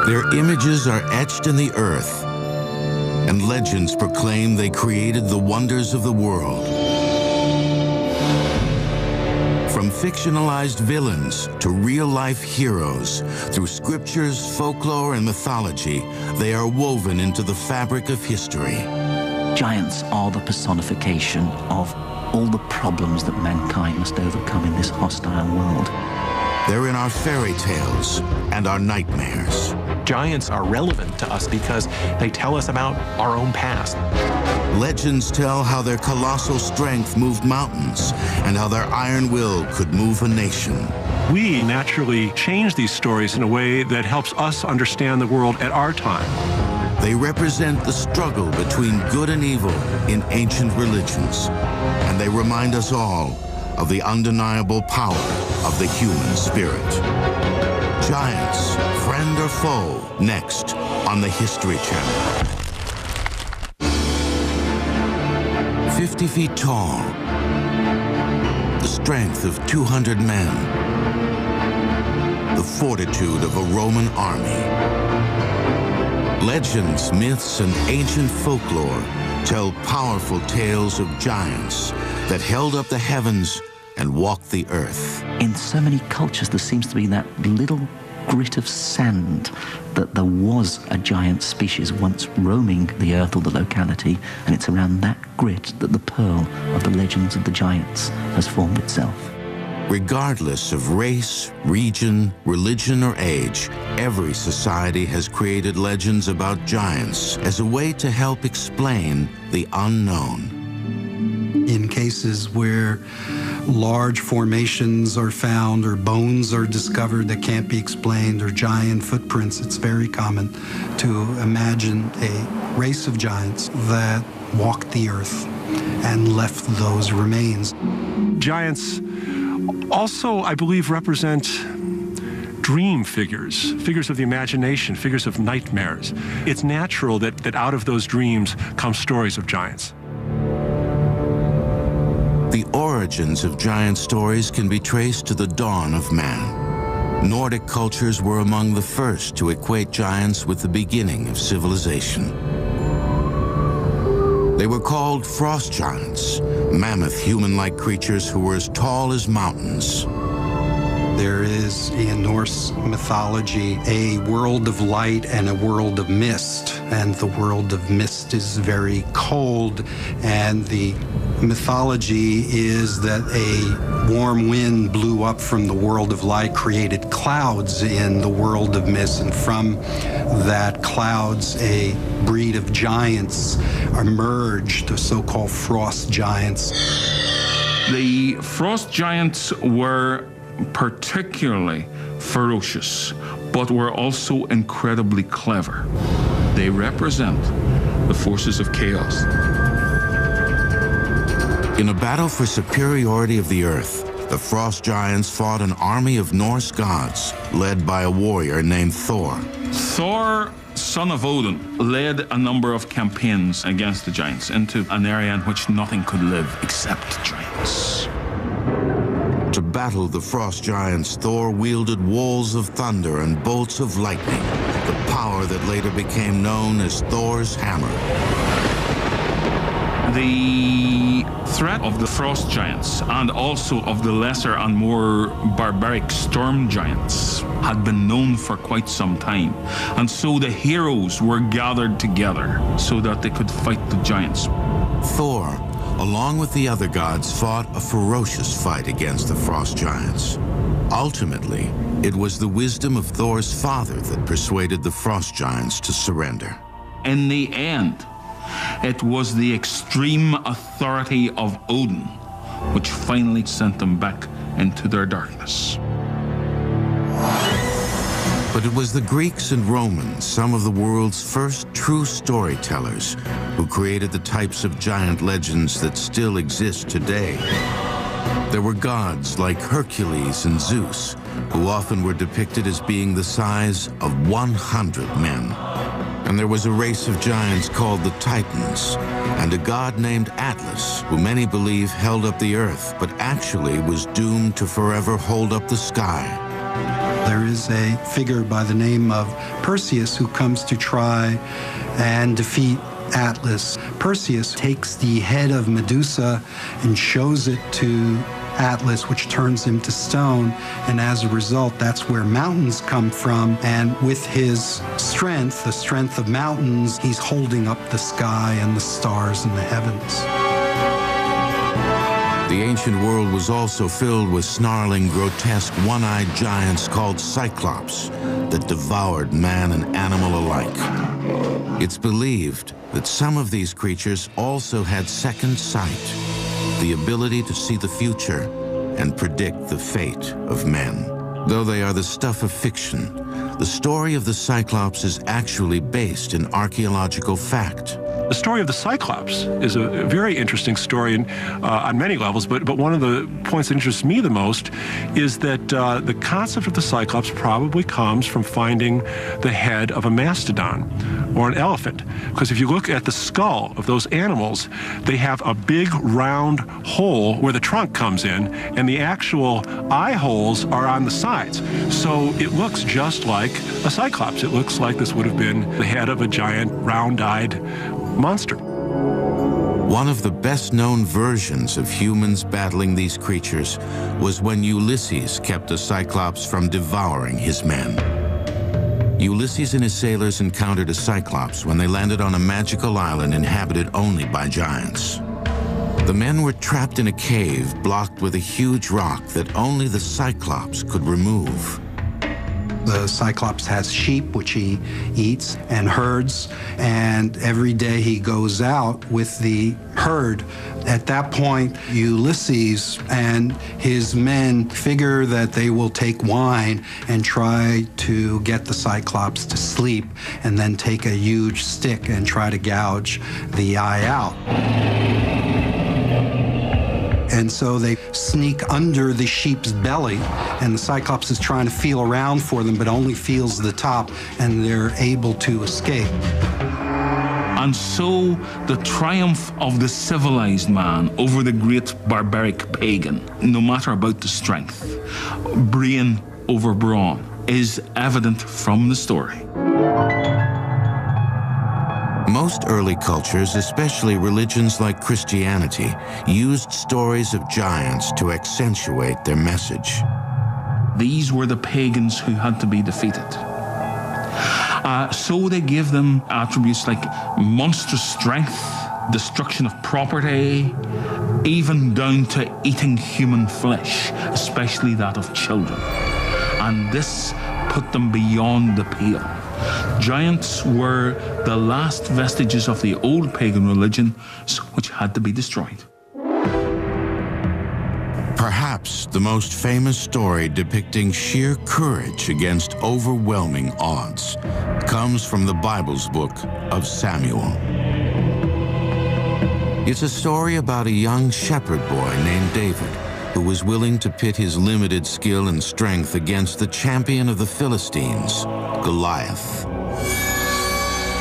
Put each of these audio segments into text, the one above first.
Their images are etched in the earth, and legends proclaim they created the wonders of the world. From fictionalized villains to real-life heroes, through scriptures, folklore, and mythology, they are woven into the fabric of history. Giants are the personification of all the problems that mankind must overcome in this hostile world. They're in our fairy tales and our nightmares. Giants are relevant to us because they tell us about our own past. Legends tell how their colossal strength moved mountains and how their iron will could move a nation. We naturally change these stories in a way that helps us understand the world at our time. They represent the struggle between good and evil in ancient religions, and they remind us all of the undeniable power of the human spirit. Giants, friend or foe, next on the History Channel. 50 feet tall, the strength of 200 men, the fortitude of a Roman army. Legends, myths, and ancient folklore tell powerful tales of giants that held up the heavens and walked the earth. In so many cultures, there seems to be that little grit of sand that there was a giant species once roaming the earth or the locality, and it's around that grit that the pearl of the legends of the giants has formed itself. Regardless of race, region, religion, or age, every society has created legends about giants as a way to help explain the unknown. In cases where large formations are found or bones are discovered that can't be explained or giant footprints, it's very common to imagine a race of giants that walked the earth and left those remains. Giants also, I believe, represent dream figures, figures of the imagination, figures of nightmares. It's natural that out of those dreams come stories of giants. The origins of giant stories can be traced to the dawn of man. Nordic cultures were among the first to equate giants with the beginning of civilization. They were called frost giants, mammoth human-like creatures who were as tall as mountains. There is, in Norse mythology, a world of light and a world of mist. And the world of mist is very cold, and the mythology is that a warm wind blew up from the world of light, created clouds in the world of mist, and from that clouds, a breed of giants emerged, the so-called frost giants. The frost giants were particularly ferocious, but were also incredibly clever. They represent the forces of chaos. In a battle for superiority of the earth, the frost giants fought an army of Norse gods led by a warrior named Thor. Thor, son of Odin, led a number of campaigns against the giants into an area in which nothing could live except giants. To battle the frost giants, Thor wielded walls of thunder and bolts of lightning, the power that later became known as Thor's hammer. The threat of the frost giants and also of the lesser and more barbaric storm giants had been known for quite some time. And so the heroes were gathered together so that they could fight the giants. Thor, along with the other gods, fought a ferocious fight against the frost giants. Ultimately, it was the wisdom of Thor's father that persuaded the frost giants to surrender. In the end, it was the extreme authority of Odin which finally sent them back into their darkness. But it was the Greeks and Romans, some of the world's first true storytellers, who created the types of giant legends that still exist today. There were gods like Hercules and Zeus, who often were depicted as being the size of 100 men. And there was a race of giants called the Titans, and a god named Atlas, who many believe held up the earth, but actually was doomed to forever hold up the sky. There is a figure by the name of Perseus who comes to try and defeat Atlas. Perseus takes the head of Medusa and shows it to Atlas, which turns him to stone, and as a result, that's where mountains come from. And with his strength, the strength of mountains, he's holding up the sky and the stars and the heavens. The ancient world was also filled with snarling, grotesque, one-eyed giants called Cyclops that devoured man and animal alike. It's believed that some of these creatures also had second sight, the ability to see the future and predict the fate of men. Though they are the stuff of fiction, the story of the Cyclops is actually based in archaeological fact. The story of the Cyclops is a very interesting story on many levels, but one of the points that interests me the most is that the concept of the Cyclops probably comes from finding the head of a mastodon or an elephant. Because if you look at the skull of those animals, they have a big round hole where the trunk comes in, and the actual eye holes are on the sides. So it looks just like a Cyclops. It looks like this would have been the head of a giant round-eyed monster. One of the best-known versions of humans battling these creatures was when Ulysses kept a Cyclops from devouring his men. Ulysses and his sailors encountered a Cyclops when they landed on a magical island inhabited only by giants. The men were trapped in a cave blocked with a huge rock that only the Cyclops could remove. The Cyclops has sheep, which he eats, and herds, and every day he goes out with the herd. At that point, Ulysses and his men figure that they will take wine and try to get the Cyclops to sleep, and then take a huge stick and try to gouge the eye out. And so they sneak under the sheep's belly, and the Cyclops is trying to feel around for them, but only feels the top, and they're able to escape. And so the triumph of the civilized man over the great barbaric pagan, no matter about the strength, brain over brawn, is evident from the story. Most early cultures, especially religions like Christianity, used stories of giants to accentuate their message. These were the pagans who had to be defeated. So they gave them attributes like monstrous strength, destruction of property, even down to eating human flesh, especially that of children. And this put them beyond the pale. Giants were the last vestiges of the old pagan religion, which had to be destroyed. Perhaps the most famous story depicting sheer courage against overwhelming odds comes from the Bible's book of Samuel. It's a story about a young shepherd boy named David who was willing to pit his limited skill and strength against the champion of the Philistines, Goliath.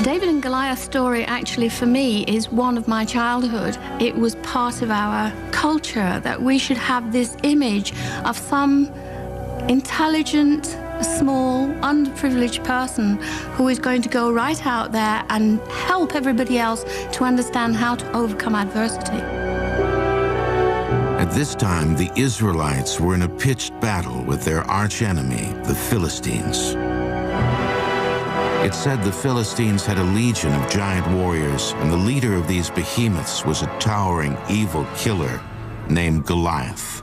David and Goliath story actually for me is one of my childhood. It was part of our culture that we should have this image of some intelligent, small, underprivileged person who is going to go right out there and help everybody else to understand how to overcome adversity. At this time, the Israelites were in a pitched battle with their archenemy, the Philistines. It said the Philistines had a legion of giant warriors, and the leader of these behemoths was a towering, evil killer named Goliath.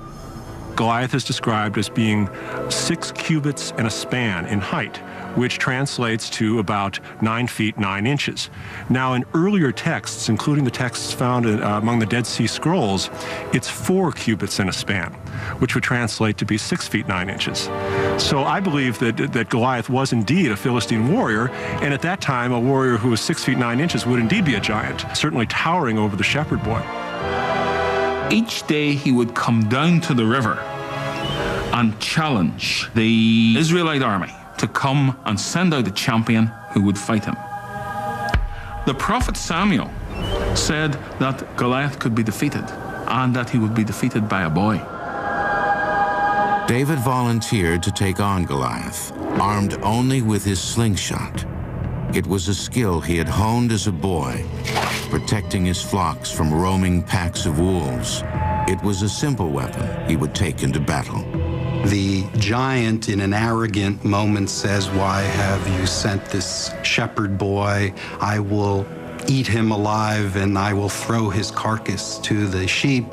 Goliath is described as being 6 cubits and a span in height, which translates to about 9 feet 9 inches. Now, in earlier texts, including the texts found among the Dead Sea Scrolls, it's 4 cubits and a span, which would translate to be 6 feet 9 inches. So I believe that Goliath was indeed a Philistine warrior, and at that time, a warrior who was 6 feet 9 inches would indeed be a giant, certainly towering over the shepherd boy. Each day he would come down to the river and challenge the Israelite army to come and send out a champion who would fight him. The prophet Samuel said that Goliath could be defeated, and that he would be defeated by a boy. David volunteered to take on Goliath, armed only with his slingshot. It was a skill he had honed as a boy, protecting his flocks from roaming packs of wolves. It was a simple weapon he would take into battle. The giant, in an arrogant moment, says, "Why have you sent this shepherd boy? I will eat him alive, and I will throw his carcass to the sheep."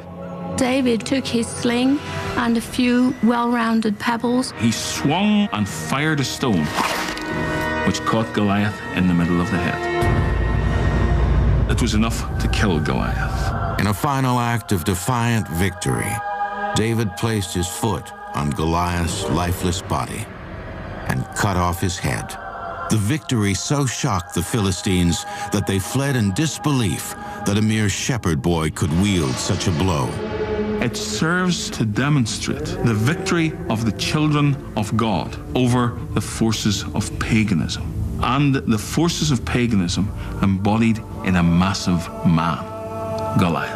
David took his sling and a few well-rounded pebbles. He swung and fired a stone, which caught Goliath in the middle of the head. It was enough to kill Goliath. In a final act of defiant victory, David placed his foot on Goliath's lifeless body and cut off his head. The victory so shocked the Philistines that they fled in disbelief that a mere shepherd boy could wield such a blow. It serves to demonstrate the victory of the children of God over the forces of paganism, and the forces of paganism embodied in a massive man, Goliath.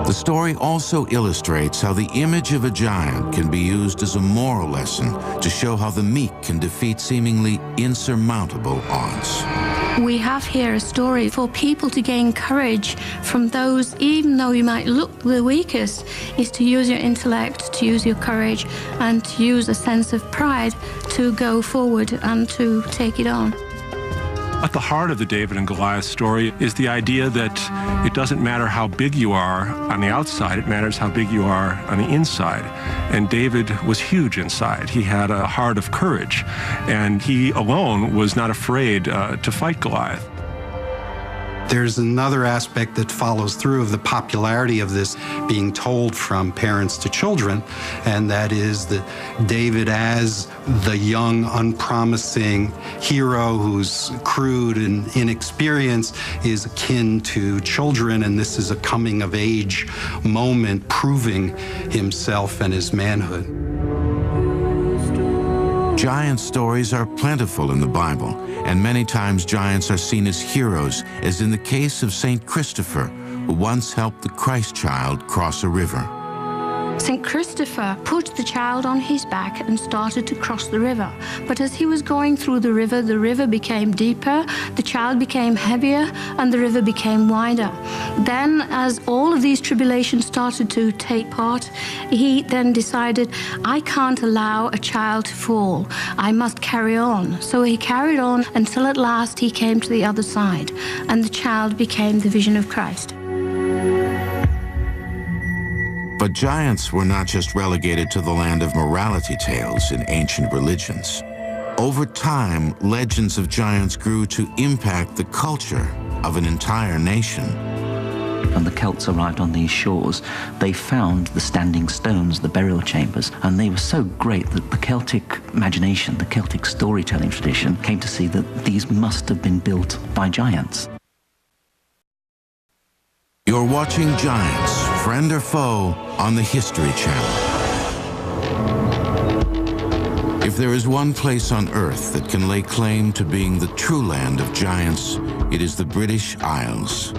The story also illustrates how the image of a giant can be used as a moral lesson to show how the meek can defeat seemingly insurmountable odds. We have here a story for people to gain courage from those, even though you might look the weakest, is to use your intellect, to use your courage, and to use a sense of pride to go forward and to take it on. At the heart of the David and Goliath story is the idea that it doesn't matter how big you are on the outside, it matters how big you are on the inside. And David was huge inside. He had a heart of courage, and he alone was not afraid to fight Goliath. There's another aspect that follows through of the popularity of this being told from parents to children, and that is that David, as the young, unpromising hero who's crude and inexperienced, is akin to children, and this is a coming-of-age moment proving himself and his manhood. Giant stories are plentiful in the Bible, and many times giants are seen as heroes, as in the case of St. Christopher, who once helped the Christ child cross a river. St. Christopher put the child on his back and started to cross the river. But as he was going through the river became deeper, the child became heavier, and the river became wider. Then, as all of these tribulations started to take part, he then decided, I can't allow a child to fall. I must carry on. So he carried on until at last he came to the other side, and the child became the vision of Christ. But giants were not just relegated to the land of morality tales in ancient religions. Over time, legends of giants grew to impact the culture of an entire nation. When the Celts arrived on these shores, they found the standing stones, the burial chambers, and they were so great that the Celtic imagination, the Celtic storytelling tradition, came to see that these must have been built by giants. You're watching Giants, Friend or Foe, on the History Channel. If there is one place on Earth that can lay claim to being the true land of giants, it is the British Isles.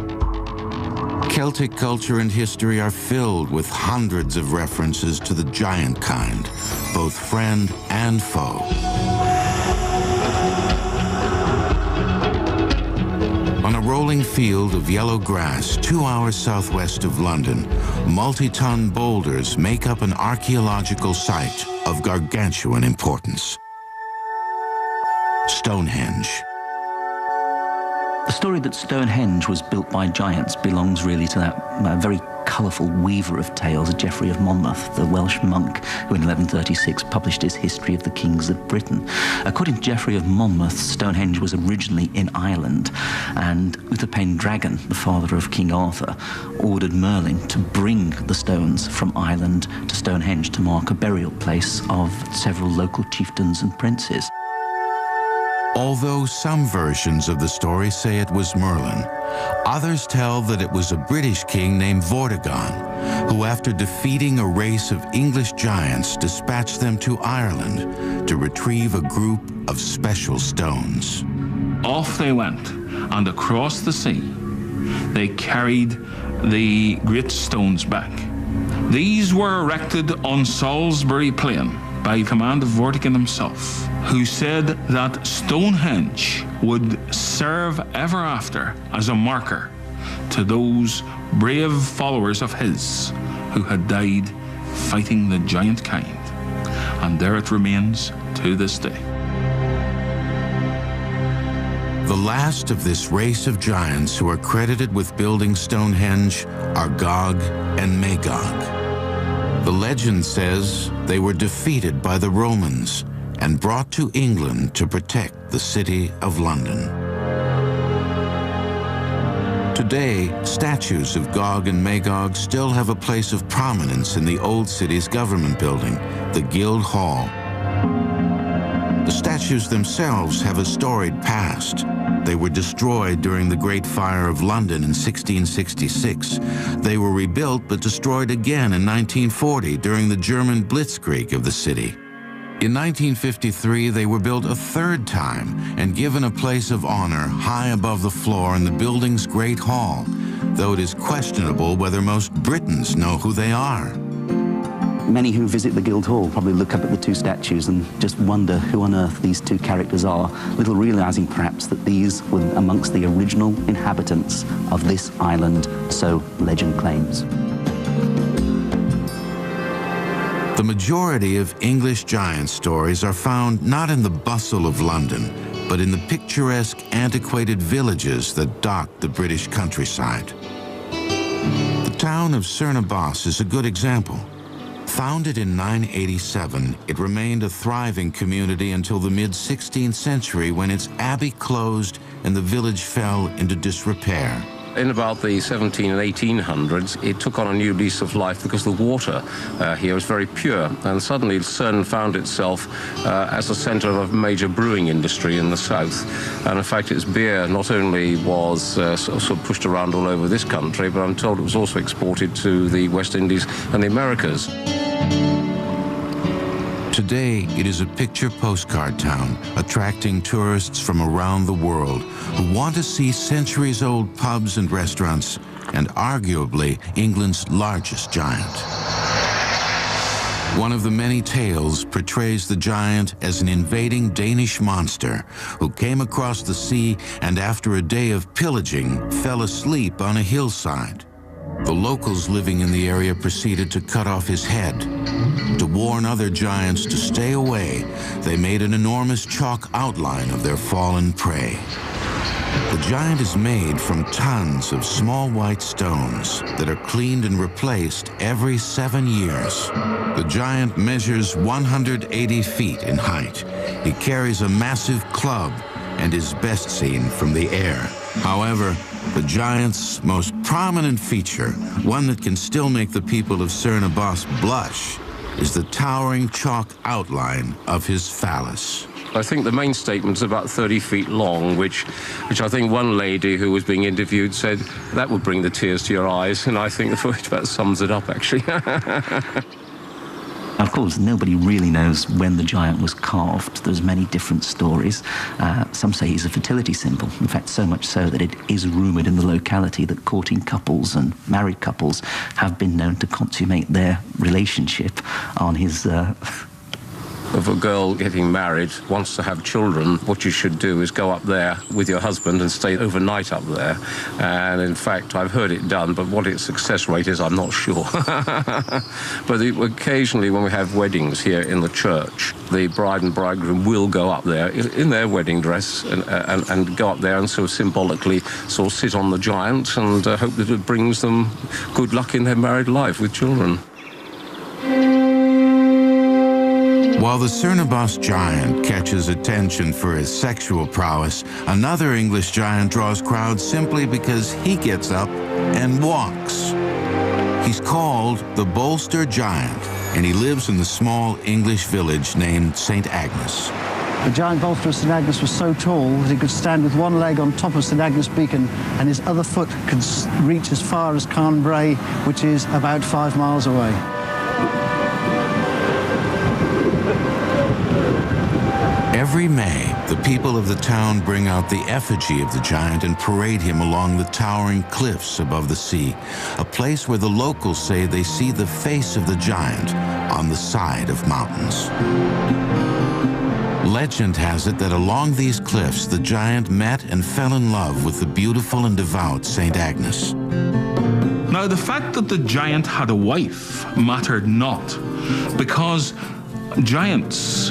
Celtic culture and history are filled with hundreds of references to the giant kind, both friend and foe. On a rolling field of yellow grass 2 hours southwest of London, multi-ton boulders make up an archaeological site of gargantuan importance. Stonehenge. The story that Stonehenge was built by giants belongs really to that very colourful weaver of tales, Geoffrey of Monmouth, the Welsh monk who in 1136 published his History of the Kings of Britain. According to Geoffrey of Monmouth, Stonehenge was originally in Ireland, and Utherpenn Dragon, the father of King Arthur, ordered Merlin to bring the stones from Ireland to Stonehenge to mark a burial place of several local chieftains and princes. Although some versions of the story say it was Merlin, others tell that it was a British king named Vortigern, who after defeating a race of English giants dispatched them to Ireland to retrieve a group of special stones. Off they went, and across the sea, they carried the great stones back. These were erected on Salisbury Plain by command of Vortigern himself, who said that Stonehenge would serve ever after as a marker to those brave followers of his who had died fighting the giant kind. And there it remains to this day. The last of this race of giants who are credited with building Stonehenge are Gog and Magog. The legend says they were defeated by the Romans and brought to England to protect the city of London. Today, statues of Gog and Magog still have a place of prominence in the old city's government building, the Guildhall. The statues themselves have a storied past. They were destroyed during the Great Fire of London in 1666. They were rebuilt but destroyed again in 1940 during the German blitzkrieg of the city. In 1953, they were built a third time and given a place of honor high above the floor in the building's Great Hall, though it is questionable whether most Britons know who they are. Many who visit the Guildhall probably look up at the two statues and just wonder who on earth these two characters are, little realizing perhaps that these were amongst the original inhabitants of this island, so legend claims. The majority of English giant stories are found not in the bustle of London, but in the picturesque, antiquated villages that dot the British countryside. The town of Cernobos is a good example. Founded in 987, it remained a thriving community until the mid-16th century when its abbey closed and the village fell into disrepair. In about the 17 and 1800s, it took on a new lease of life because the water here was very pure. And suddenly Cern found itself as a center of a major brewing industry in the south. And in fact, its beer not only was sort of pushed around all over this country, but I'm told it was also exported to the West Indies and the Americas. Today, it is a picture postcard town, attracting tourists from around the world who want to see centuries-old pubs and restaurants, and arguably England's largest giant. One of the many tales portrays the giant as an invading Danish monster who came across the sea and after a day of pillaging, fell asleep on a hillside. The locals living in the area proceeded to cut off his head. To warn other giants to stay away, they made an enormous chalk outline of their fallen prey. The giant is made from tons of small white stones that are cleaned and replaced every 7 years. The giant measures 180 feet in height. He carries a massive club and is best seen from the air. However, the giant's most prominent feature, one that can still make the people of Cernobos blush, is the towering chalk outline of his phallus. I think the main statement is about 30 feet long, which I think one lady who was being interviewed said, that would bring the tears to your eyes, and I think it about sums it up, actually. Of course, nobody really knows when the giant was carved. There's many different stories. Some say he's a fertility symbol. In fact, so much so that it is rumoured in the locality that courting couples and married couples have been known to consummate their relationship on his... If a girl getting married wants to have children, what you should do is go up there with your husband and stay overnight up there. And in fact, I've heard it done, but what its success rate is, I'm not sure. But occasionally when we have weddings here in the church, the bride and bridegroom will go up there in their wedding dress and go up there and sort of symbolically sort of sit on the giant and hope that it brings them good luck in their married life with children. While the Cernobos giant catches attention for his sexual prowess, another English giant draws crowds simply because he gets up and walks. He's called the Bolster Giant, and he lives in the small English village named St. Agnes. The giant bolster of St. Agnes was so tall that he could stand with one leg on top of St. Agnes Beacon and his other foot could reach as far as Carnbray, which is about 5 miles away. Every May, The people of the town bring out the effigy of the giant and parade him along the towering cliffs above the sea, a place where the locals say they see the face of the giant on the side of mountains. Legend has it that along these cliffs, the giant met and fell in love with the beautiful and devout St. Agnes. Now, the fact that the giant had a wife mattered not, because giants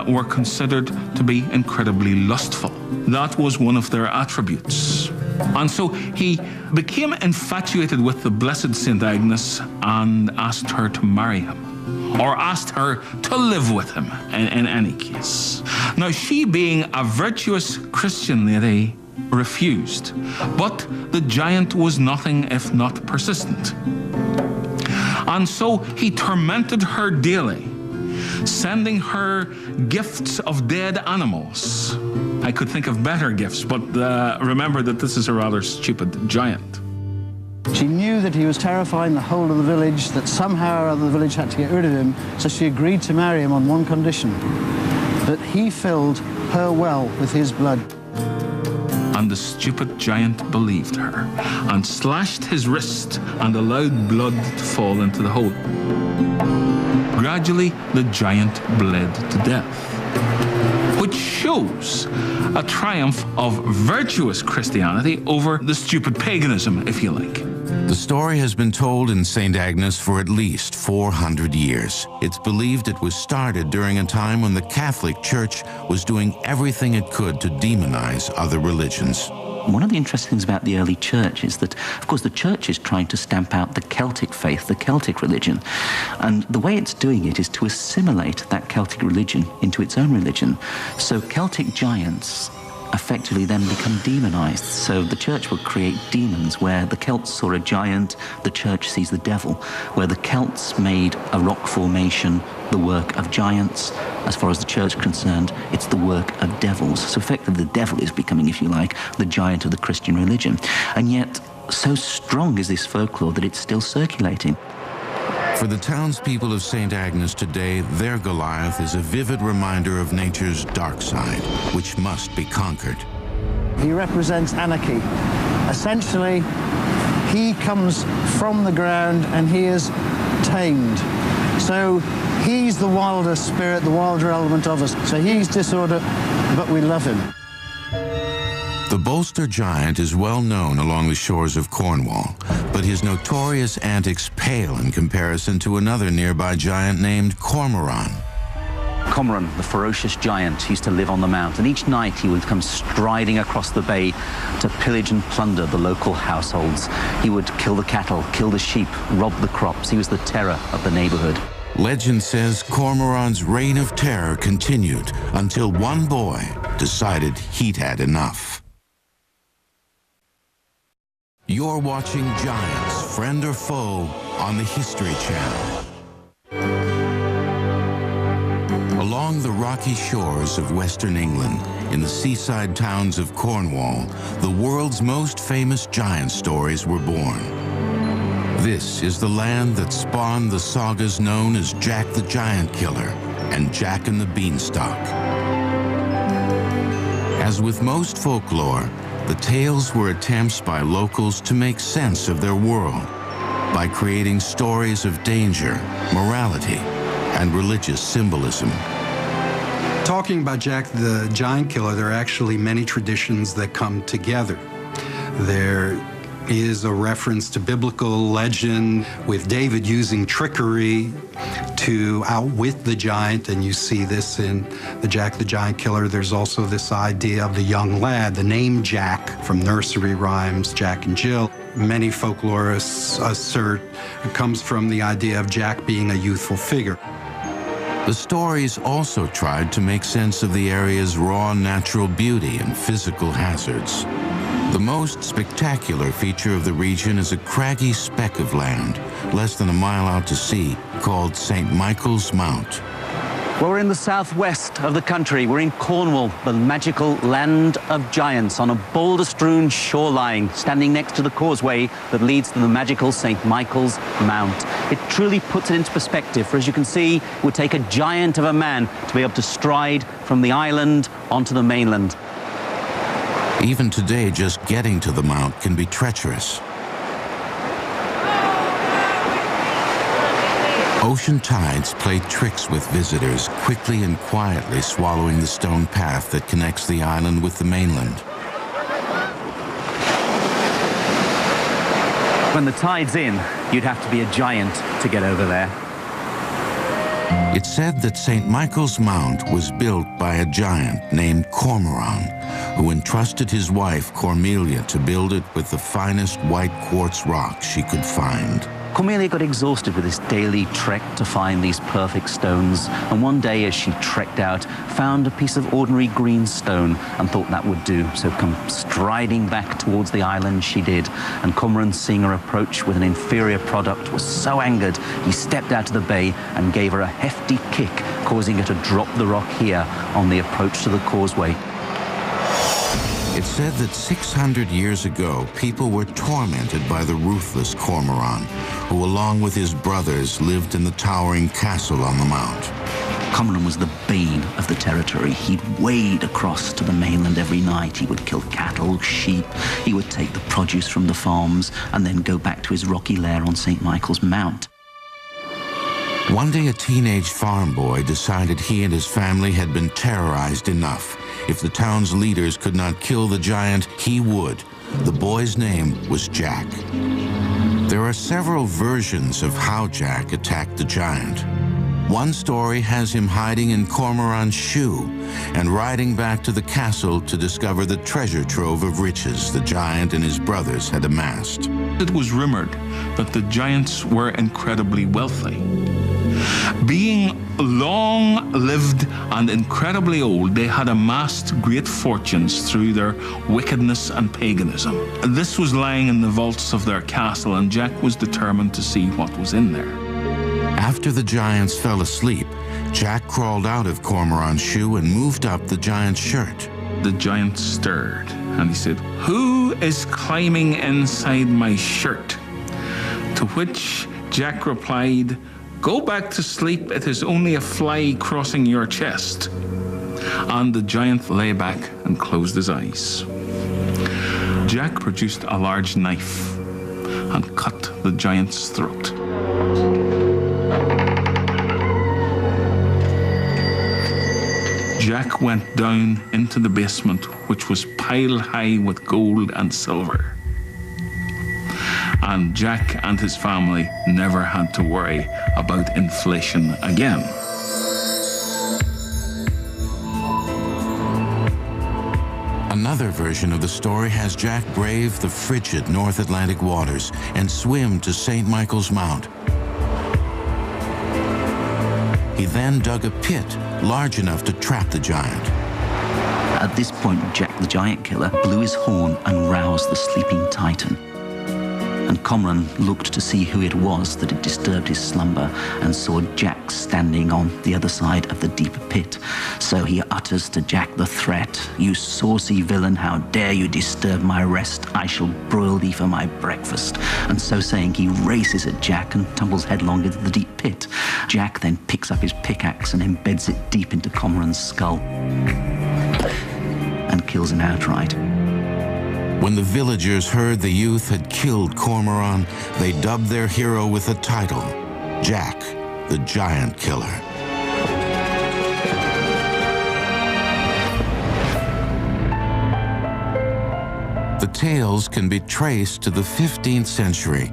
were considered to be incredibly lustful. That was one of their attributes. And so he became infatuated with the blessed St. Agnes and asked her to marry him, or asked her to live with him in any case. Now, she, being a virtuous Christian lady, refused, but the giant was nothing if not persistent. And so he tormented her daily, sending her gifts of dead animals. I could think of better gifts, but remember that this is a rather stupid giant. She knew that he was terrifying the whole of the village, that somehow or other the village had to get rid of him, so she agreed to marry him on one condition, that he filled her well with his blood. And the stupid giant believed her, and slashed his wrist and allowed blood to fall into the hole. Gradually, the giant bled to death, which shows a triumph of virtuous Christianity over the stupid paganism, if you like. The story has been told in St. Agnes for at least 400 years. It's believed it was started during a time when the Catholic Church was doing everything it could to demonize other religions. One of the interesting things about the early church is that, of course, the church is trying to stamp out the Celtic faith, the Celtic religion. And the way it's doing it is to assimilate that Celtic religion into its own religion. So Celtic giants effectively then become demonized. So the church will create demons where the Celts saw a giant, the church sees the devil. Where the Celts made a rock formation the work of giants, as far as the church is concerned, it's the work of devils. So effectively the devil is becoming, if you like, the giant of the Christian religion. And yet, so strong is this folklore that it's still circulating. For the townspeople of St. Agnes today, their Goliath is a vivid reminder of nature's dark side, which must be conquered. He represents anarchy. Essentially, he comes from the ground and he is tamed. So he's the wilder spirit, the wilder element of us. So he's disorder, but we love him. The Bolster giant is well known along the shores of Cornwall, but his notorious antics pale in comparison to another nearby giant named Cormoran. Cormoran, the ferocious giant, used to live on the mount, and each night he would come striding across the bay to pillage and plunder the local households. He would kill the cattle, kill the sheep, rob the crops. He was the terror of the neighborhood. Legend says Cormoran's reign of terror continued until one boy decided he'd had enough. You're watching Giants, Friend or Foe, on the History Channel. Along the rocky shores of Western England, in the seaside towns of Cornwall, the world's most famous giant stories were born. This is the land that spawned the sagas known as Jack the Giant Killer and Jack and the Beanstalk. As with most folklore, the tales were attempts by locals to make sense of their world by creating stories of danger, morality, and religious symbolism. Talking about Jack the Giant Killer, there are actually many traditions that come together. There is a reference to biblical legend with David using trickery to outwit the giant, and you see this in the Jack the Giant Killer. There's also this idea of the young lad, the name Jack from nursery rhymes, Jack and Jill. Many folklorists assert it comes from the idea of Jack being a youthful figure. The stories also tried to make sense of the area's raw natural beauty and physical hazards. The most spectacular feature of the region is a craggy speck of land, less than a mile out to sea, called St. Michael's Mount. Well, we're in the southwest of the country. We're in Cornwall, the magical land of giants, on a boulder-strewn shoreline, standing next to the causeway that leads to the magical St. Michael's Mount. It truly puts it into perspective, for as you can see, it would take a giant of a man to be able to stride from the island onto the mainland. Even today, just getting to the mount can be treacherous. Ocean tides play tricks with visitors, quickly and quietly swallowing the stone path that connects the island with the mainland. When the tide's in, you'd have to be a giant to get over there. It's said that St. Michael's Mount was built by a giant named Cormoran, who entrusted his wife Cormelia to build it with the finest white quartz rock she could find. Cormelia got exhausted with this daily trek to find these perfect stones, and one day as she trekked out, found a piece of ordinary green stone and thought that would do. So come striding back towards the island she did, and Cormoran, seeing her approach with an inferior product, was so angered he stepped out to the bay and gave her a hefty kick, causing her to drop the rock here on the approach to the causeway. It's said that 600 years ago, people were tormented by the ruthless Cormoran, who, along with his brothers, lived in the towering castle on the mount. Cormoran was the bane of the territory. He'd wade across to the mainland every night. He would kill cattle, sheep. He would take the produce from the farms and then go back to his rocky lair on St. Michael's Mount. One day, a teenage farm boy decided he and his family had been terrorized enough. If the town's leaders could not kill the giant, he would. The boy's name was Jack. There are several versions of how Jack attacked the giant. One story has him hiding in Cormoran's shoe and riding back to the castle to discover the treasure trove of riches the giant and his brothers had amassed. It was rumored that the giants were incredibly wealthy. Being long-lived and incredibly old, they had amassed great fortunes through their wickedness and paganism. This was lying in the vaults of their castle, and Jack was determined to see what was in there. After the giants fell asleep, Jack crawled out of Cormoran's shoe and moved up the giant's shirt. The giant stirred, and he said, "Who is climbing inside my shirt?" To which Jack replied, "Go back to sleep, it is only a fly crossing your chest." And the giant lay back and closed his eyes. Jack produced a large knife and cut the giant's throat. Jack went down into the basement, which was piled high with gold and silver. And Jack and his family never had to worry about inflation again. Another version of the story has Jack brave the frigid North Atlantic waters and swim to St. Michael's Mount. He then dug a pit large enough to trap the giant. At this point, Jack the Giant Killer blew his horn and roused the sleeping Titan. And Cormoran looked to see who it was that had disturbed his slumber and saw Jack standing on the other side of the deeper pit. So he utters to Jack the threat, "You saucy villain, how dare you disturb my rest? I shall broil thee for my breakfast." And so saying, he races at Jack and tumbles headlong into the deep pit. Jack then picks up his pickaxe and embeds it deep into Cormoran's skull and kills him outright. When the villagers heard the youth had killed Cormoran, they dubbed their hero with the title, Jack the Giant Killer. The tales can be traced to the 15th century,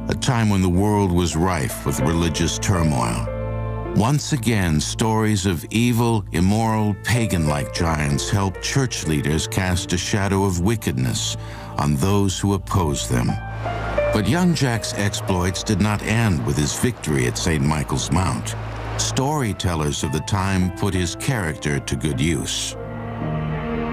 a time when the world was rife with religious turmoil. Once again, stories of evil, immoral, pagan-like giants helped church leaders cast a shadow of wickedness on those who opposed them. But young Jack's exploits did not end with his victory at St. Michael's Mount. Storytellers of the time put his character to good use.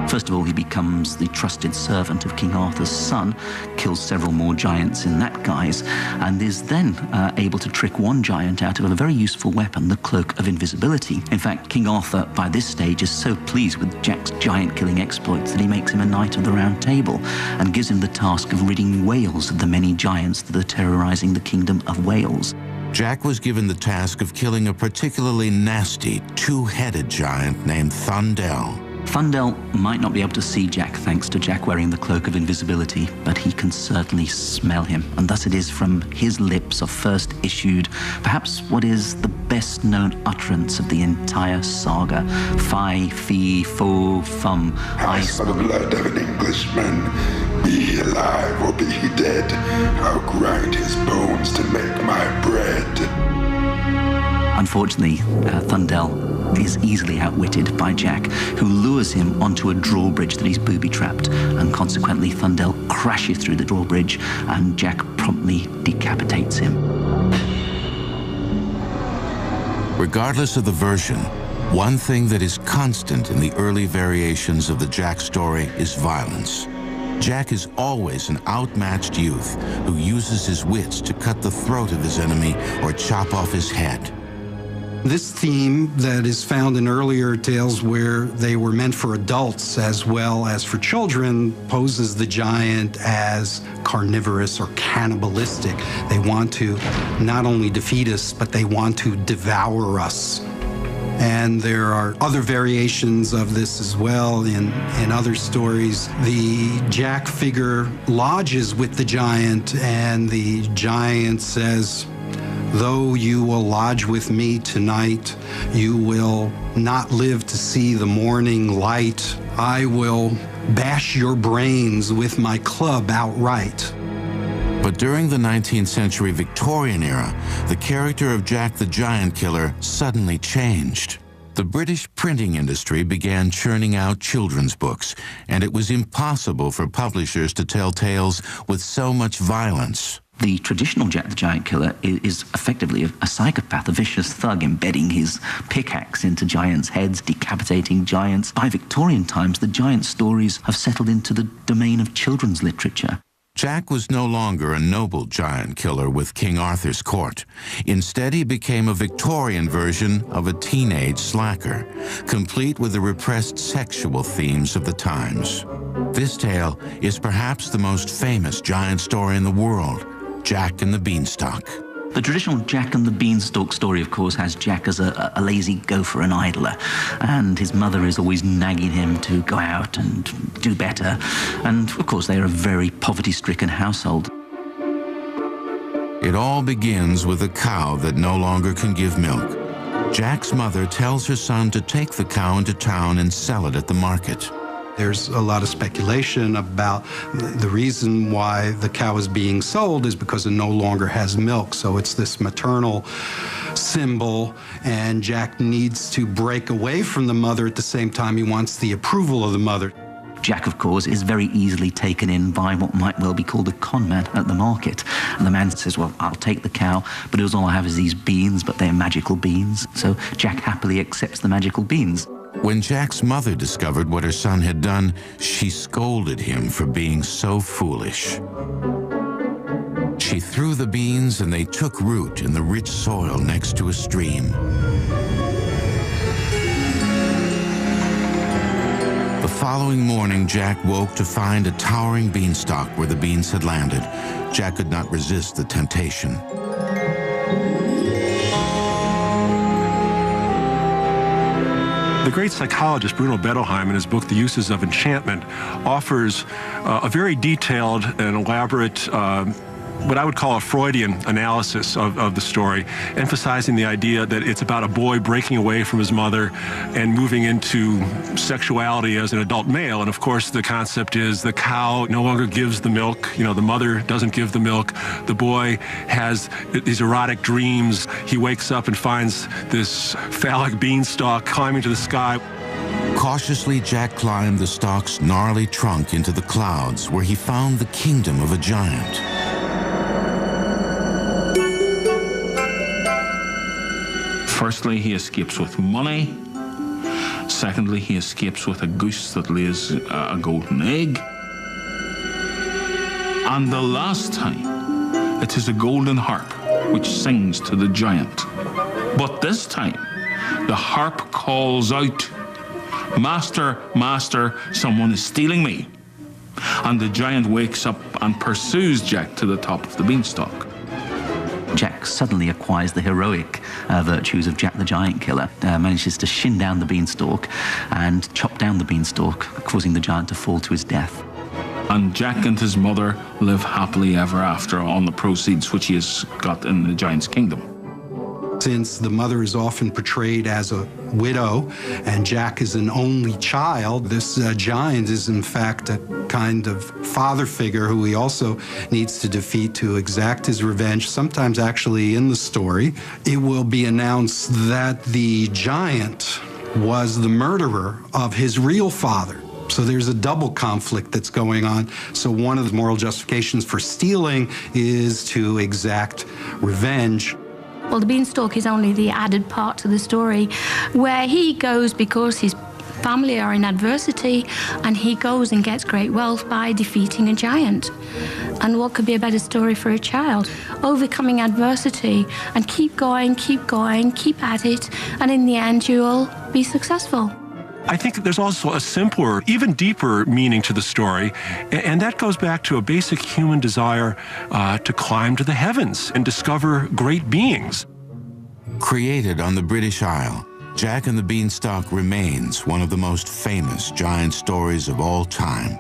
First of all, he becomes the trusted servant of King Arthur's son, kills several more giants in that guise, and is then able to trick one giant out of a very useful weapon, the Cloak of Invisibility. In fact, King Arthur, by this stage, is so pleased with Jack's giant-killing exploits that he makes him a Knight of the Round Table and gives him the task of ridding Wales of the many giants that are terrorizing the kingdom of Wales. Jack was given the task of killing a particularly nasty, two-headed giant named Thundel. Thundel might not be able to see Jack thanks to Jack wearing the Cloak of Invisibility, but he can certainly smell him, and thus it is from his lips are first issued perhaps what is the best known utterance of the entire saga. Fi, fi, fo, fum. I smell the blood of an Englishman. Be he alive or be he dead, I'll grind his bones to make my bread. Unfortunately, Thundel is easily outwitted by Jack, who lures him onto a drawbridge that he's booby-trapped, and consequently Thundel crashes through the drawbridge and Jack promptly decapitates him. Regardless of the version, one thing that is constant in the early variations of the Jack story is violence. Jack is always an outmatched youth who uses his wits to cut the throat of his enemy or chop off his head. This theme that is found in earlier tales where they were meant for adults as well as for children poses the giant as carnivorous or cannibalistic. They want to not only defeat us, but they want to devour us. And there are other variations of this as well in other stories. The Jack figure lodges with the giant, and the giant says, "Though you will lodge with me tonight, you will not live to see the morning light. I will bash your brains with my club outright." But during the 19th century Victorian era, the character of Jack the Giant Killer suddenly changed. The British printing industry began churning out children's books, and it was impossible for publishers to tell tales with so much violence. The traditional Jack the Giant Killer is effectively a psychopath, a vicious thug embedding his pickaxe into giants' heads, decapitating giants. By Victorian times, the giant stories have settled into the domain of children's literature. Jack was no longer a noble giant killer with King Arthur's court. Instead, he became a Victorian version of a teenage slacker, complete with the repressed sexual themes of the times. This tale is perhaps the most famous giant story in the world, Jack and the Beanstalk. The traditional Jack and the Beanstalk story, of course, has Jack as a lazy gopher and idler, and his mother is always nagging him to go out and do better. And, of course, they are a very poverty-stricken household. It all begins with a cow that no longer can give milk. Jack's mother tells her son to take the cow into town and sell it at the market. There's a lot of speculation about the reason why the cow is being sold is because it no longer has milk. So it's this maternal symbol, and Jack needs to break away from the mother at the same time he wants the approval of the mother. Jack, of course, is very easily taken in by what might well be called a con man at the market. And the man says, well, I'll take the cow, but all I have is these beans, but they're magical beans. So Jack happily accepts the magical beans. When Jack's mother discovered what her son had done, she scolded him for being so foolish. She threw the beans and they took root in the rich soil next to a stream. The following morning, Jack woke to find a towering beanstalk where the beans had landed. Jack could not resist the temptation. The great psychologist Bruno Bettelheim, in his book The Uses of Enchantment, offers a very detailed and elaborate what I would call a Freudian analysis of the story, emphasizing the idea that it's about a boy breaking away from his mother and moving into sexuality as an adult male. And of course, the concept is the cow no longer gives the milk. You know, the mother doesn't give the milk. The boy has these erotic dreams. He wakes up and finds this phallic beanstalk climbing to the sky. Cautiously, Jack climbed the stalk's gnarly trunk into the clouds, where he found the kingdom of a giant. Firstly, he escapes with money. Secondly, he escapes with a goose that lays a golden egg. And the last time, it is a golden harp which sings to the giant. But this time, the harp calls out, "Master, master, someone is stealing me." And the giant wakes up and pursues Jack to the top of the beanstalk. Jack suddenly acquires the heroic virtues of Jack the Giant Killer, manages to shin down the beanstalk and chop down the beanstalk, causing the giant to fall to his death. And Jack and his mother live happily ever after on the proceeds which he has got in the giant's kingdom. Since the mother is often portrayed as a widow and Jack is an only child, this giant is in fact a kind of father figure who he also needs to defeat to exact his revenge. Sometimes actually in the story, it will be announced that the giant was the murderer of his real father. So there's a double conflict that's going on. So one of the moral justifications for stealing is to exact revenge. Well, the beanstalk is only the added part to the story, where he goes because his family are in adversity, and he goes and gets great wealth by defeating a giant. And what could be a better story for a child? Overcoming adversity and keep going, keep at it, and in the end you'll be successful. I think there's also a simpler, even deeper meaning to the story, and that goes back to a basic human desire to climb to the heavens and discover great beings. Created on the British Isle, Jack and the Beanstalk remains one of the most famous giant stories of all time.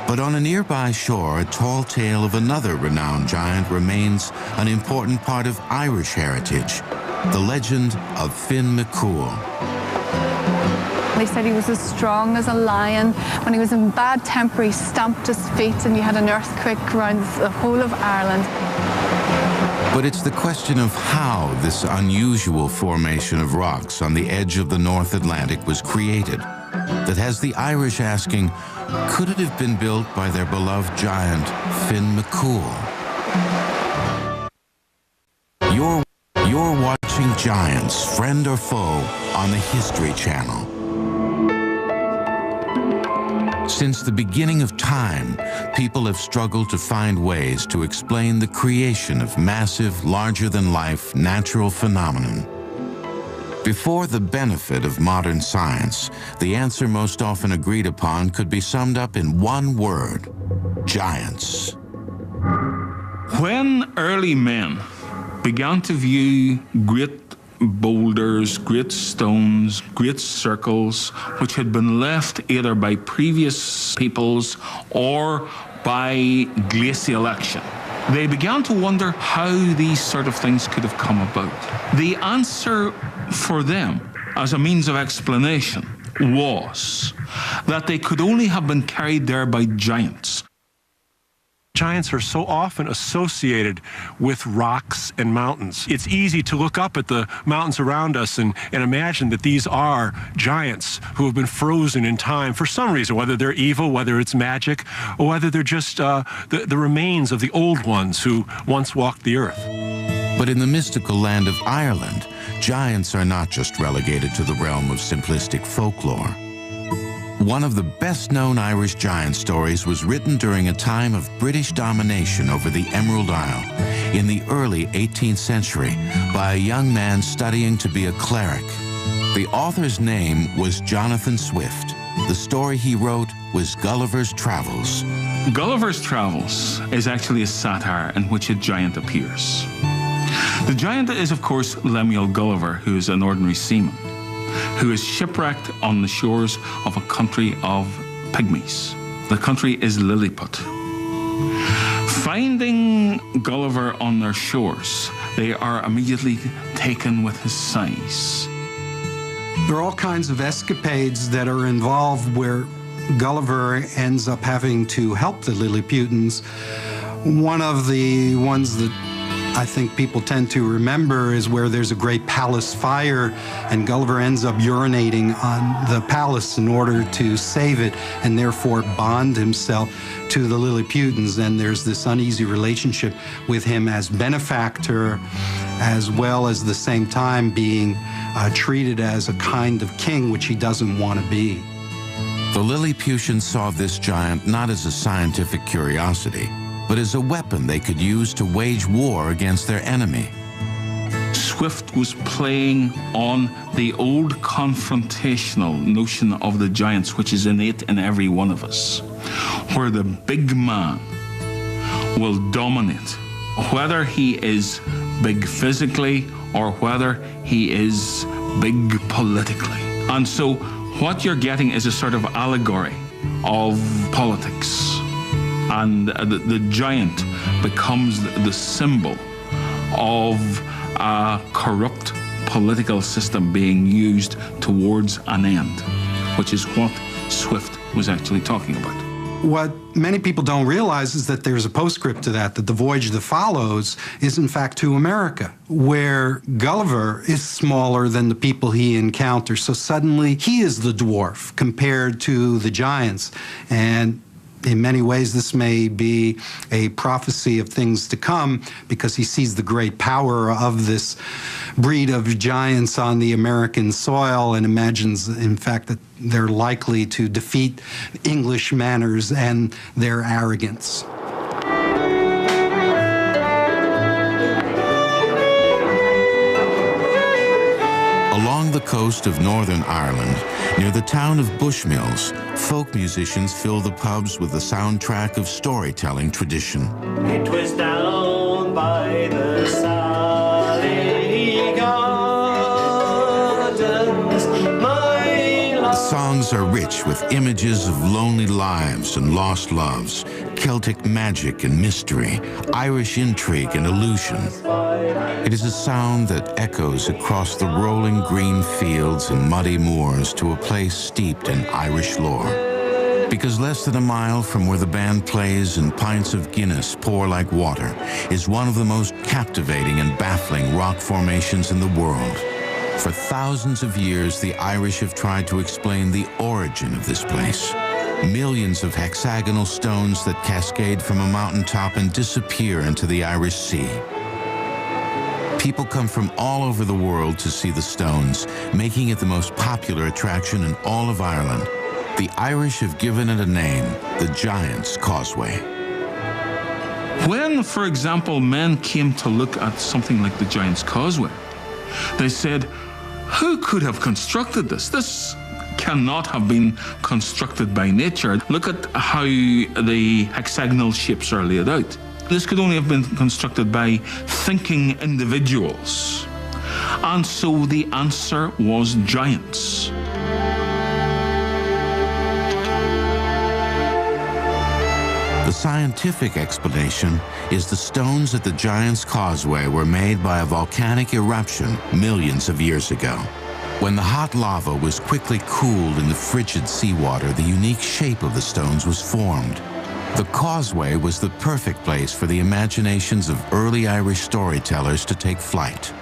But on a nearby shore, a tall tale of another renowned giant remains an important part of Irish heritage, the legend of Finn McCool. They said he was as strong as a lion. When he was in bad temper, he stamped his feet and you had an earthquake around the whole of Ireland. But it's the question of how this unusual formation of rocks on the edge of the North Atlantic was created that has the Irish asking, could it have been built by their beloved giant, Finn McCool? You're watching Giants, Friend or Foe, on the History Channel. Since the beginning of time, people have struggled to find ways to explain the creation of massive, larger-than-life natural phenomenon. Before the benefit of modern science, the answer most often agreed upon could be summed up in one word: giants. When early men began to view great boulders, great stones, great circles, which had been left either by previous peoples or by glacial action, they began to wonder how these sort of things could have come about. The answer for them, as a means of explanation, was that they could only have been carried there by giants. Giants are so often associated with rocks and mountains. It's easy to look up at the mountains around us and imagine that these are giants who have been frozen in time for some reason, whether they're evil, whether it's magic, or whether they're just the remains of the old ones who once walked the earth. But in the mystical land of Ireland, giants are not just relegated to the realm of simplistic folklore. One of the best-known Irish giant stories was written during a time of British domination over the Emerald Isle in the early 18th century by a young man studying to be a cleric. The author's name was Jonathan Swift. The story he wrote was Gulliver's Travels. Gulliver's Travels is actually a satire in which a giant appears. The giant is, of course, Lemuel Gulliver, who is an ordinary seaman, who is shipwrecked on the shores of a country of pygmies. The country is Lilliput. Finding Gulliver on their shores, they are immediately taken with his size. There are all kinds of escapades that are involved where Gulliver ends up having to help the Lilliputans. One of the ones that I think people tend to remember is where there's a great palace fire and Gulliver ends up urinating on the palace in order to save it and therefore bond himself to the Lilliputans. And there's this uneasy relationship with him as benefactor, as well as the same time being treated as a kind of king, which he doesn't want to be. The Lilliputians saw this giant not as a scientific curiosity, but as a weapon they could use to wage war against their enemy. Swift was playing on the old confrontational notion of the giants, which is innate in every one of us, where the big man will dominate, whether he is big physically or whether he is big politically. And so what you're getting is a sort of allegory of politics. And the giant becomes the symbol of a corrupt political system being used towards an end, which is what Swift was actually talking about. What many people don't realize is that there's a postscript to that the voyage that follows is in fact to America, where Gulliver is smaller than the people he encounters. So suddenly he is the dwarf compared to the giants. And in many ways, this may be a prophecy of things to come because he sees the great power of this breed of giants on the American soil and imagines, in fact, that they're likely to defeat English manners and their arrogance. Along the coast of Northern Ireland, near the town of Bushmills, folk musicians fill the pubs with the soundtrack of storytelling tradition. It was down by the Sally Gardens, my love. The songs are rich with images of lonely lives and lost loves, Celtic magic and mystery, Irish intrigue and illusion. It is a sound that echoes across the rolling green fields and muddy moors to a place steeped in Irish lore. Because less than a mile from where the band plays and pints of Guinness pour like water is one of the most captivating and baffling rock formations in the world. For thousands of years, the Irish have tried to explain the origin of this place. Millions of hexagonal stones that cascade from a mountaintop and disappear into the Irish Sea. People come from all over the world to see the stones, making it the most popular attraction in all of Ireland. The Irish have given it a name, the Giant's Causeway. When, for example, men came to look at something like the Giant's Causeway, they said, who could have constructed this? This cannot have been constructed by nature. Look at how the hexagonal shapes are laid out. This could only have been constructed by thinking individuals. And so the answer was giants. The scientific explanation is the stones at the Giant's Causeway were made by a volcanic eruption millions of years ago. When the hot lava was quickly cooled in the frigid seawater, the unique shape of the stones was formed. The causeway was the perfect place for the imaginations of early Irish storytellers to take flight.